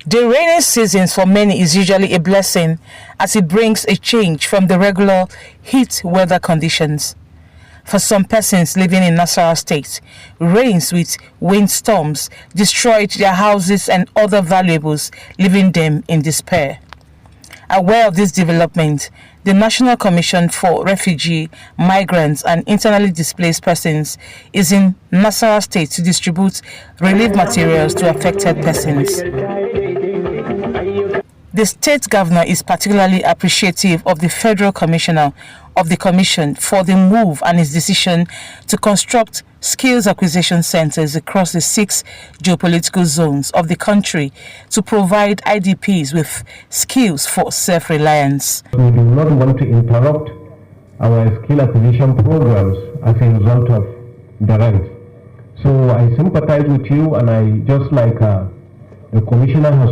The rainy season for many is usually a blessing as it brings a change from the regular heat weather conditions. For some persons living in Nasarawa State, rains with windstorms destroyed their houses and other valuables, leaving them in despair. Aware of this development, the National Commission for Refugee, Migrants and Internally Displaced Persons is in Nasarawa State to distribute relief materials to affected persons. The state governor is particularly appreciative of the federal commissioner of the commission for the move and his decision to construct skills acquisition centers across the 6 geopolitical zones of the country to provide IDPs with skills for self-reliance. We do not want to interrupt our skill acquisition programs as a result of the rent. So I sympathize with you, and I just like the commissioner has